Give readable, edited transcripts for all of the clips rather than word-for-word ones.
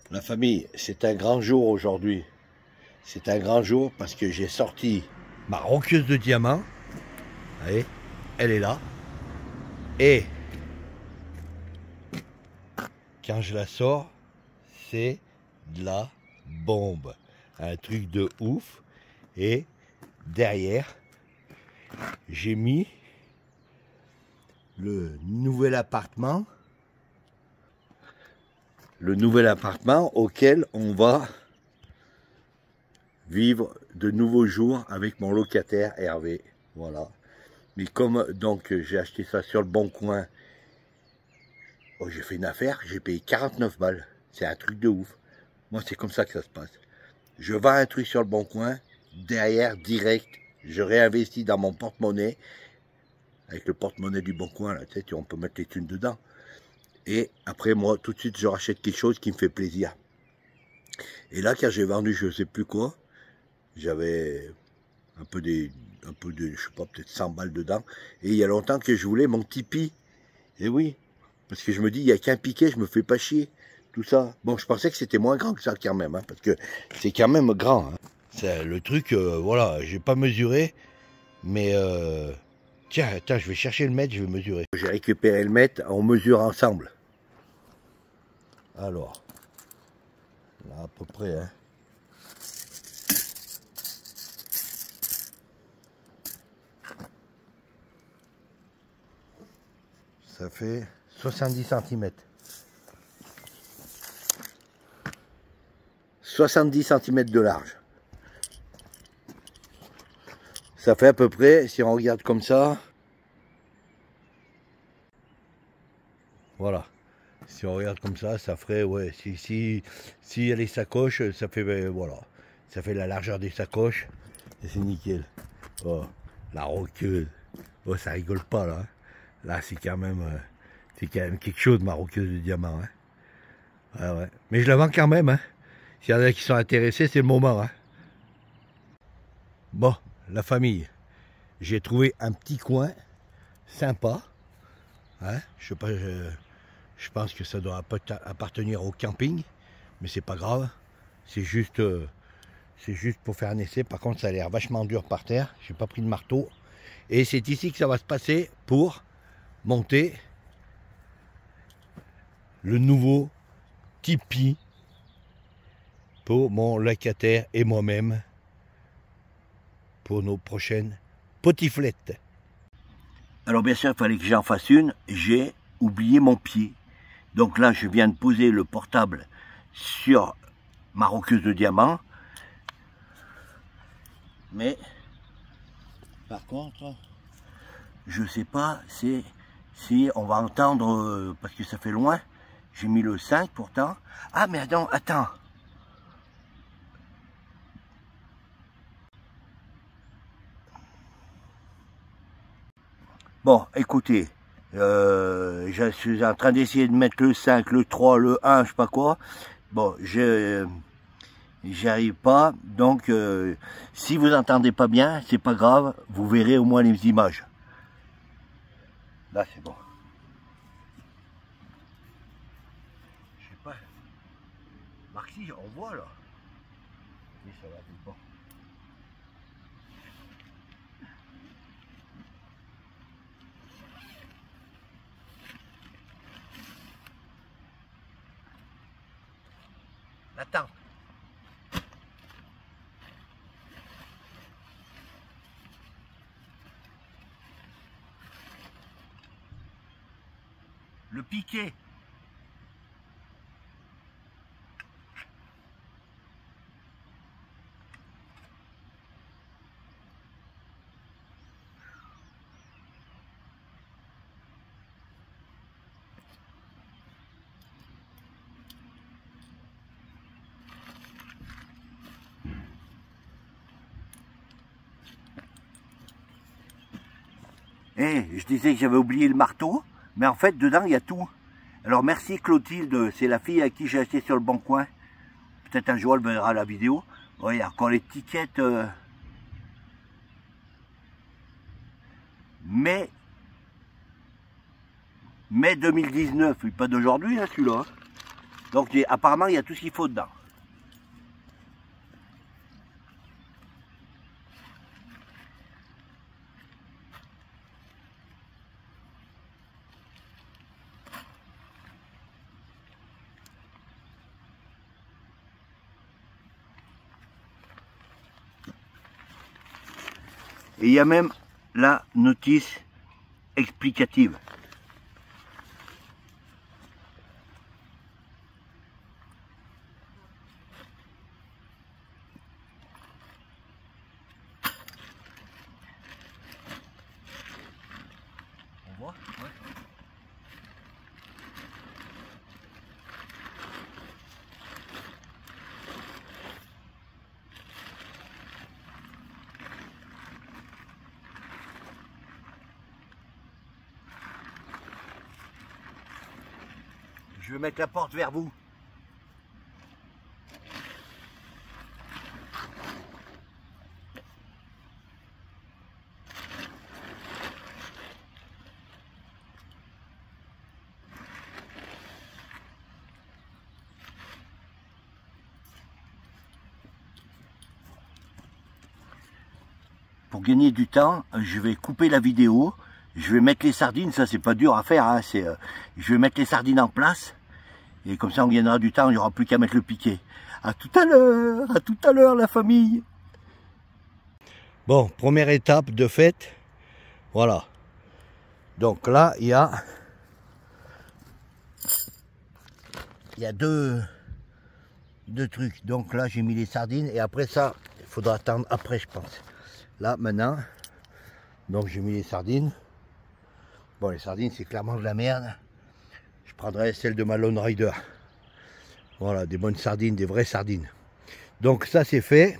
La famille, c'est un grand jour aujourd'hui. C'est un grand jour parce que j'ai sorti ma roqueuse de diamant. Vous voyez, elle est là. Et quand je la sors, c'est de la bombe. Un truc de ouf. Et derrière, j'ai mis le nouvel appartement. Le nouvel appartement auquel on va vivre de nouveaux jours avec mon locataire Hervé. Voilà. Mais comme donc j'ai acheté ça sur le Bon Coin, oh, j'ai fait une affaire, j'ai payé 49 balles. C'est un truc de ouf. Moi, c'est comme ça que ça se passe. Je vends un truc sur le Bon Coin, derrière, direct, je réinvestis dans mon porte-monnaie. Avec le porte-monnaie du Bon Coin, là, tu sais, on peut mettre les thunes dedans. Et après, moi, tout de suite, je rachète quelque chose qui me fait plaisir. Et là, quand j'ai vendu je ne sais plus quoi, j'avais un peu de, je sais pas, peut-être 100 balles dedans. Et il y a longtemps que je voulais mon Tipeee. Et oui, parce que je me dis, il n'y a qu'un piquet, je me fais pas chier. Tout ça. Bon, je pensais que c'était moins grand que ça quand même, hein, parce que c'est quand même grand. Hein. C'est le truc, voilà, j'ai pas mesuré, mais tiens, attends, je vais chercher le mètre, je vais mesurer. J'ai récupéré le mètre, on mesure ensemble. Alors, là à peu près, hein. Ça fait 70 cm. 70 cm de large. Ça fait à peu près, si on regarde comme ça, voilà. Si on regarde comme ça ferait, ouais, si y a les sacoches, ça fait, voilà. Ça fait la largeur des sacoches, et c'est nickel. Oh, la roqueuse. Oh, ça rigole pas, là. Là, c'est quand même quelque chose, ma roqueuse de diamant, hein. Ah ouais. Mais je la vends quand même, hein. S'il y en a qui sont intéressés, c'est le moment, hein. Bon, la famille, j'ai trouvé un petit coin sympa, hein. Je sais pas, je pense que ça doit appartenir au camping, mais c'est pas grave. C'est juste pour faire un essai. Par contre, ça a l'air vachement dur par terre. J'ai pas pris de marteau. Et c'est ici que ça va se passer pour monter le nouveau Tipeee pour mon locataire et moi-même pour nos prochaines potiflettes. Alors bien sûr, il fallait que j'en fasse une. J'ai oublié mon pied. Donc là, je viens de poser le portable sur ma roqueuse de diamant. Mais, par contre, je sais pas si on va entendre, parce que ça fait loin. J'ai mis le 5 pourtant. Ah, mais attends. Bon, écoutez, je suis en train d'essayer de mettre le 5, le 3, le 1, je sais pas quoi. Bon, j'y arrive pas, donc si vous entendez pas bien, c'est pas grave, vous verrez au moins les images. Là, c'est bon. Je sais pas. Marquis, on voit là. Oui, ça va, c'est bon. Attends. Le piquet. Je disais que j'avais oublié le marteau, mais en fait, dedans, il y a tout. Alors, merci Clotilde, c'est la fille à qui j'ai acheté sur le Bon Coin. Peut-être un jour, elle verra la vidéo. Oh, il y a encore l'étiquette mai 2019, pas d'aujourd'hui, hein, celui-là. Donc apparemment il y a tout ce qu'il faut dedans. Et il y a même la notice explicative. On voit, ouais. Je vais mettre la porte vers vous. Pour gagner du temps, je vais couper la vidéo. Je vais mettre les sardines, ça c'est pas dur à faire, hein, je vais mettre les sardines en place. Et comme ça on gagnera du temps, il n'y aura plus qu'à mettre le piquet. À tout à l'heure la famille. Bon, première étape de fait, voilà. Donc là, il y a deux trucs. Donc là, j'ai mis les sardines et après ça, il faudra attendre après, je pense. Là, maintenant, donc j'ai mis les sardines. Bon, les sardines, c'est clairement de la merde. Je prendrai celle de ma Lone Rider. Voilà, des bonnes sardines, des vraies sardines. Donc ça, c'est fait.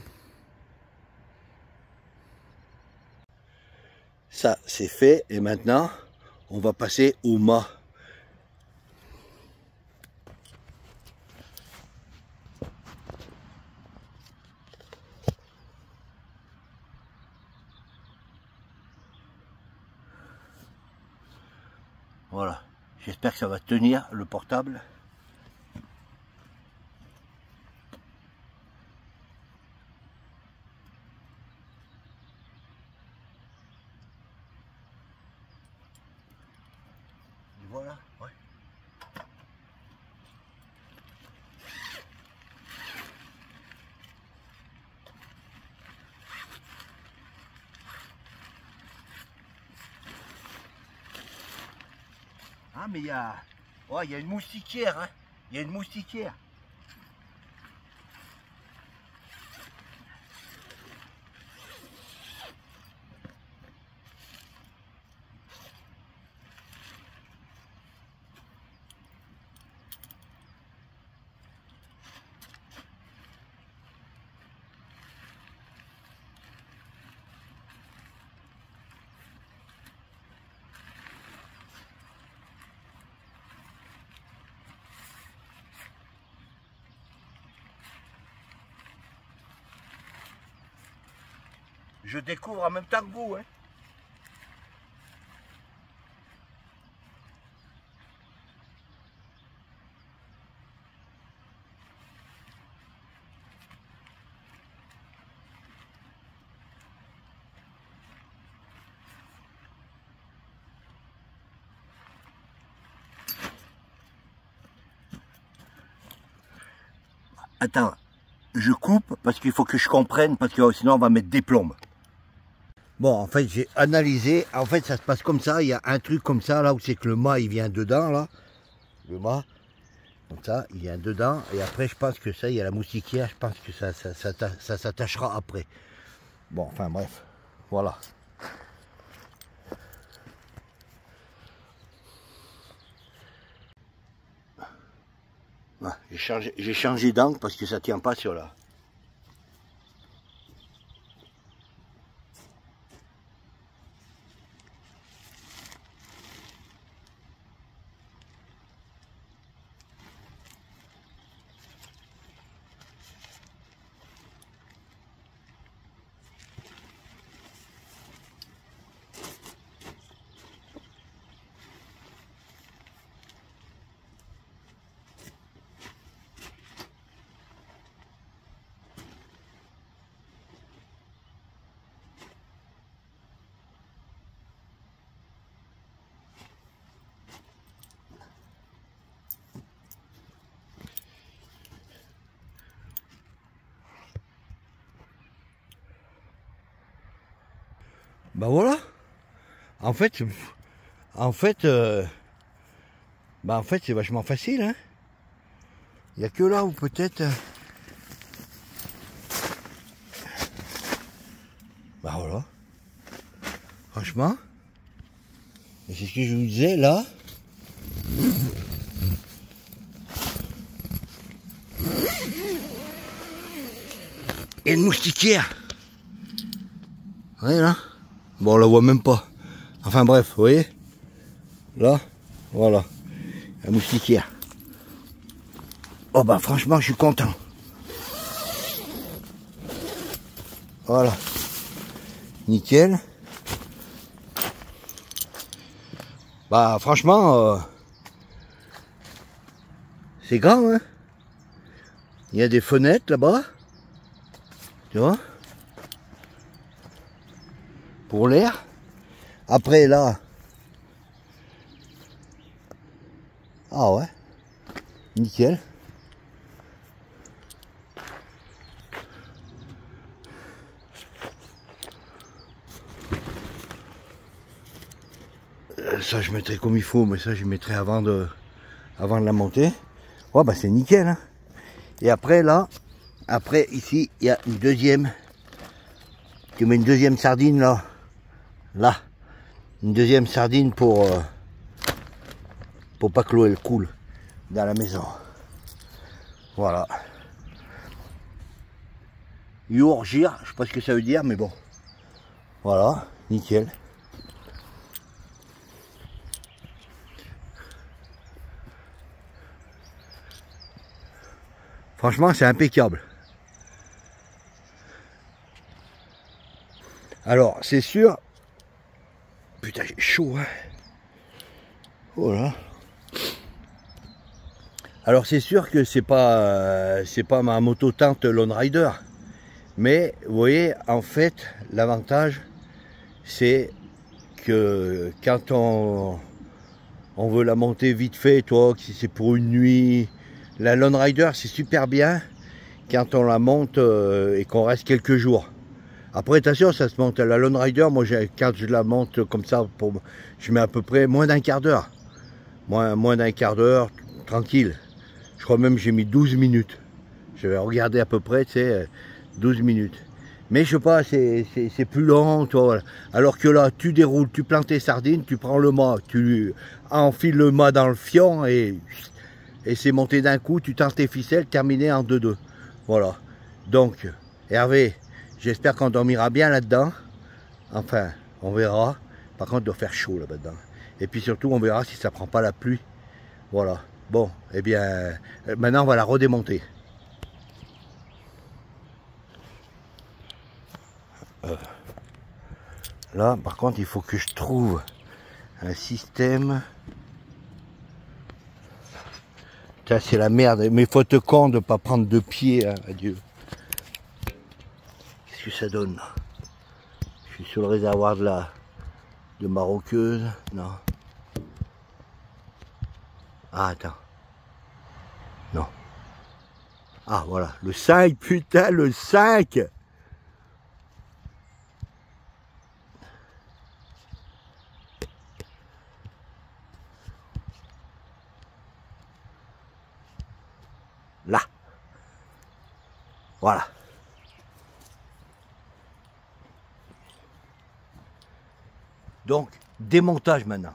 Ça, c'est fait. Et maintenant, on va passer au mât. Voilà. J'espère que ça va tenir le portable. Voilà, ouais. Ah, mais il y a... Oh, il y a une moustiquaire, hein. Il y a une moustiquaire. Je découvre en même temps que vous, hein. Attends, je coupe parce qu'il faut que je comprenne, parce que sinon on va mettre des plombes. Bon, en fait, j'ai analysé. En fait, ça se passe comme ça. Il y a un truc comme ça, là, où c'est que le mât, il vient dedans, là. Le mât. Comme ça, il vient dedans. Et après, je pense que ça, il y a la moustiquaire. Je pense que ça s'attachera après. Bon, enfin, bref. Voilà. J'ai changé d'angle parce que ça tient pas sur là. Bah voilà. En fait, c'est vachement facile, hein. Il n'y a que là où peut-être... Bah voilà. Franchement. Et c'est ce que je vous disais là. Et une moustiquaire. Ouais là. Bon, on la voit même pas. Enfin bref, vous voyez. Là, voilà. La moustiquaire. Oh bah franchement, je suis content. Voilà. Nickel. Bah franchement, c'est grand, hein. Il y a des fenêtres là-bas. Tu vois? Pour l'air. Après là. Ah ouais. Nickel. Ça je mettrai comme il faut, mais ça je mettrai avant de la monter. Ouais bah c'est nickel, hein. Et après là, après ici il y a une deuxième. Tu mets une deuxième sardine là. Là. Une deuxième sardine pour pas que l'eau elle coule dans la maison. Voilà. Yourgir, je sais pas ce que ça veut dire, mais bon. Voilà, nickel. Franchement, c'est impeccable. Alors, c'est sûr... Putain, j'ai chaud, hein. Voilà. Alors, c'est sûr que c'est pas ma moto tente Lone Rider. Mais, vous voyez, en fait, l'avantage, c'est que quand on veut la monter vite fait, toi, si c'est pour une nuit, la Lone Rider, c'est super bien quand on la monte et qu'on reste quelques jours. Après, attention, ça se monte. La Lone Rider, moi, quand je la monte comme ça, je mets à peu près moins d'un quart d'heure. Moins d'un quart d'heure, tranquille. Je crois même que j'ai mis 12 minutes. Je vais regarder à peu près, tu sais, 12 minutes. Mais je sais pas, c'est plus lent, toi, voilà. Alors que là, tu déroules, tu plantes tes sardines, tu prends le mât, tu enfiles le mât dans le fion et c'est monté d'un coup, tu tends tes ficelles, terminé en 2-2. Voilà. Donc, Hervé, j'espère qu'on dormira bien là-dedans. Enfin, on verra. Par contre, il doit faire chaud là-dedans. Et puis surtout, on verra si ça prend pas la pluie. Voilà. Bon, eh bien, maintenant, on va la redémonter. Là, par contre, il faut que je trouve un système. Ça, c'est la merde. Mais faute con de pas prendre de pied, hein, adieu. Qu'est-ce que ça donne là? Je suis sur le réservoir de ma roqueuse. Non. Ah, attends. Non. Ah, voilà. Le 5, putain, le 5! Là. Voilà. Donc, démontage maintenant.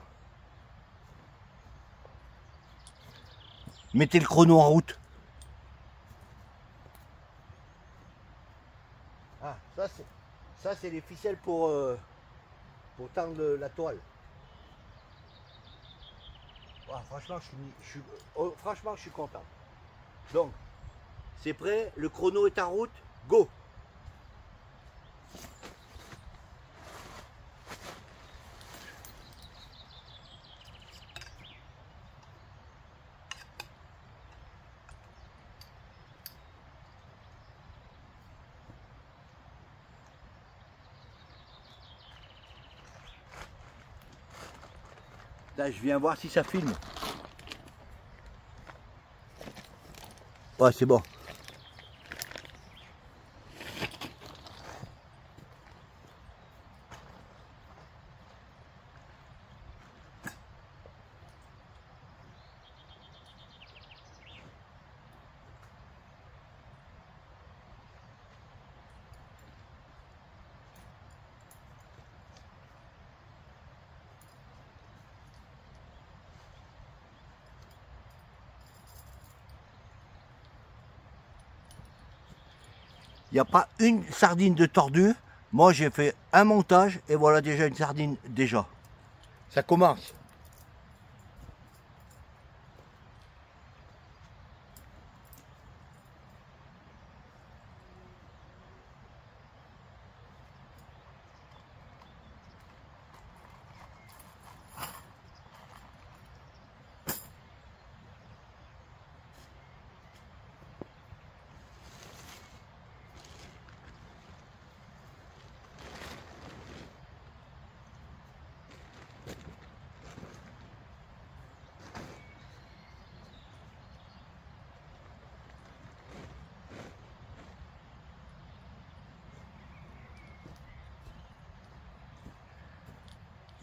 Mettez le chrono en route. Ah, ça c'est les ficelles pour tendre la toile. Ah, franchement, franchement, je suis content. Donc, c'est prêt, le chrono est en route, go! Là, je viens voir si ça filme. Ouais, c'est bon. Il n'y a pas une sardine de tordue. Moi, j'ai fait un montage et voilà déjà une sardine déjà. Ça commence.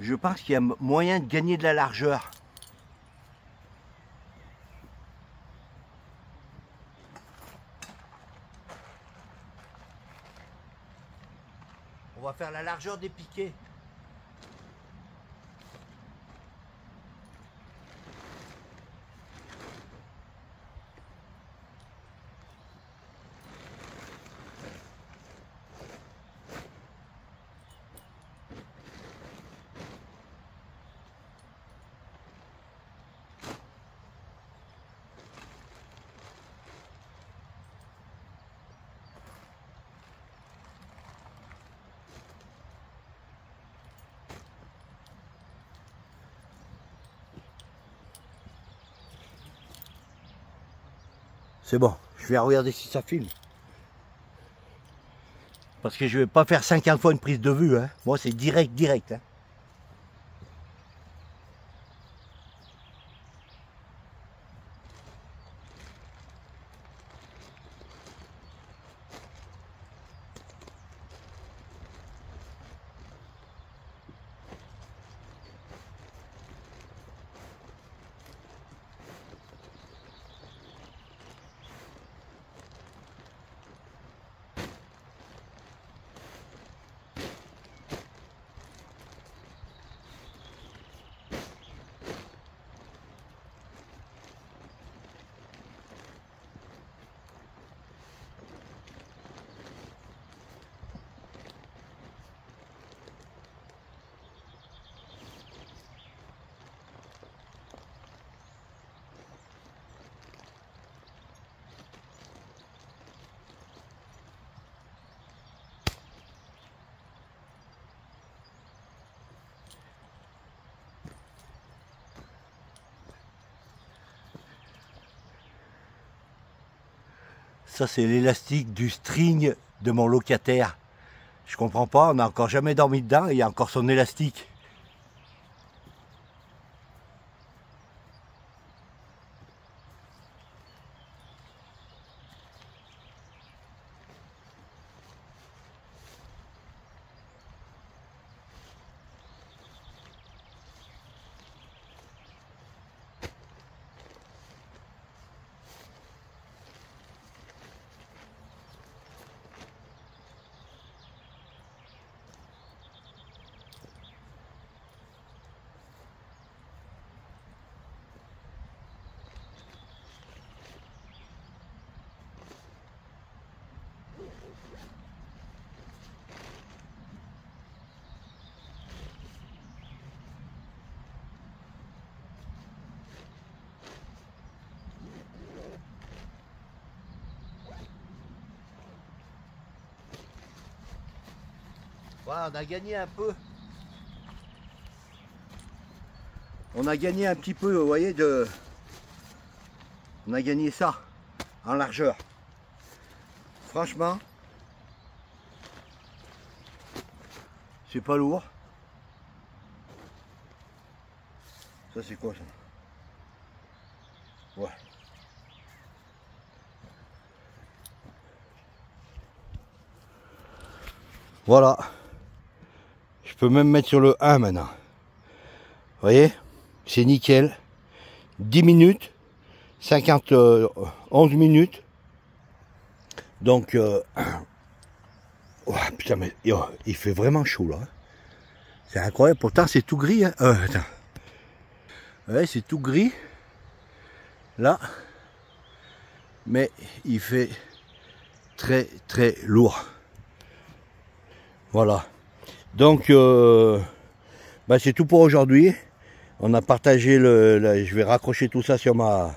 Je pense qu'il y a moyen de gagner de la largeur. On va faire la largeur des piquets. C'est bon, je vais regarder si ça filme. Parce que je vais pas faire 50 fois une prise de vue, hein. Moi c'est direct, hein. Ça c'est l'élastique du string de mon locataire. Je comprends pas, on n'a encore jamais dormi dedans et il y a encore son élastique. Voilà, on a gagné un peu. On a gagné un petit peu, vous voyez, on a gagné ça en largeur. Franchement, c'est pas lourd. Ça c'est quoi ça? Ouais. Voilà. Je peux même mettre sur le 1 maintenant. Vous voyez? C'est nickel. 10 minutes. 11 minutes. Donc, oh, putain, mais il fait vraiment chaud là. C'est incroyable. Pourtant, c'est tout gris. Hein. Attends. Ouais, c'est tout gris. Là. Mais il fait très très lourd. Voilà. Donc c'est tout pour aujourd'hui. On a partagé je vais raccrocher tout ça sur ma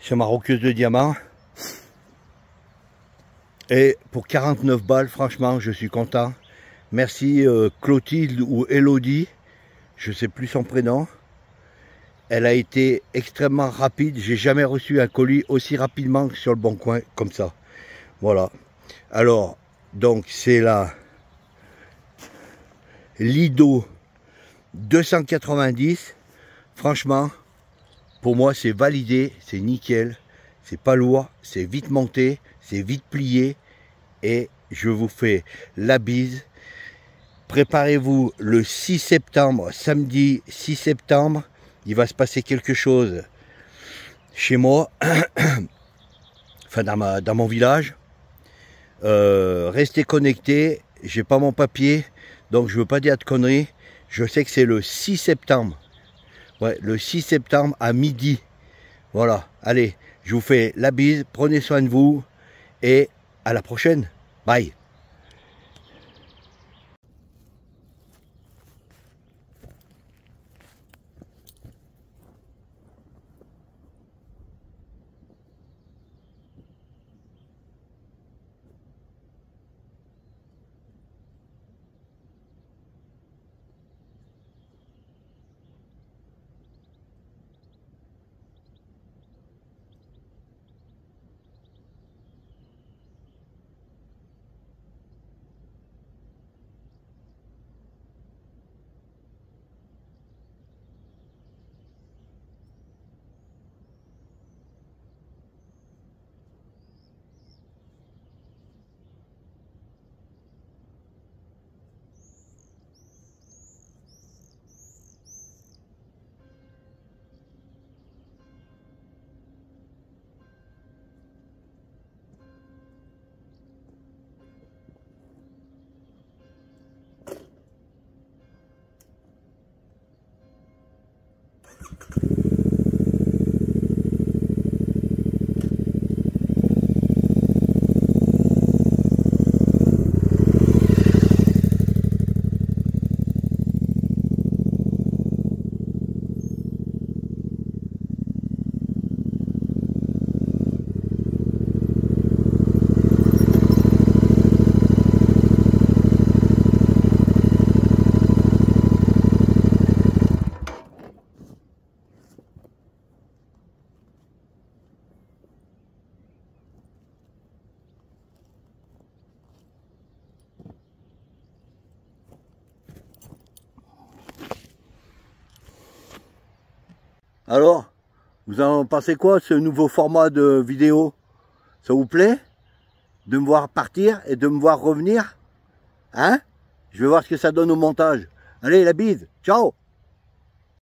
roqueuse de diamant. Et pour 49 balles, franchement, je suis content. Merci Clotilde ou Elodie, je sais plus son prénom. Elle a été extrêmement rapide. J'ai jamais reçu un colis aussi rapidement que sur le Bon Coin, comme ça. Voilà. Alors, donc c'est la Lido 290. Franchement, pour moi, c'est validé, c'est nickel. C'est pas lourd, c'est vite monté, c'est vite plié. Et je vous fais la bise. Préparez-vous le 6 septembre, samedi 6 septembre. Il va se passer quelque chose chez moi, enfin dans mon village. Restez connectés, j'ai pas mon papier, donc je veux pas dire de conneries. Je sais que c'est le 6 septembre. Ouais, le 6 septembre à midi. Voilà, allez, je vous fais la bise, prenez soin de vous et à la prochaine. Bye. Alors, vous en pensez quoi, ce nouveau format de vidéo? Ça vous plaît? De me voir partir et de me voir revenir? Hein? Je vais voir ce que ça donne au montage. Allez, la bise, ciao!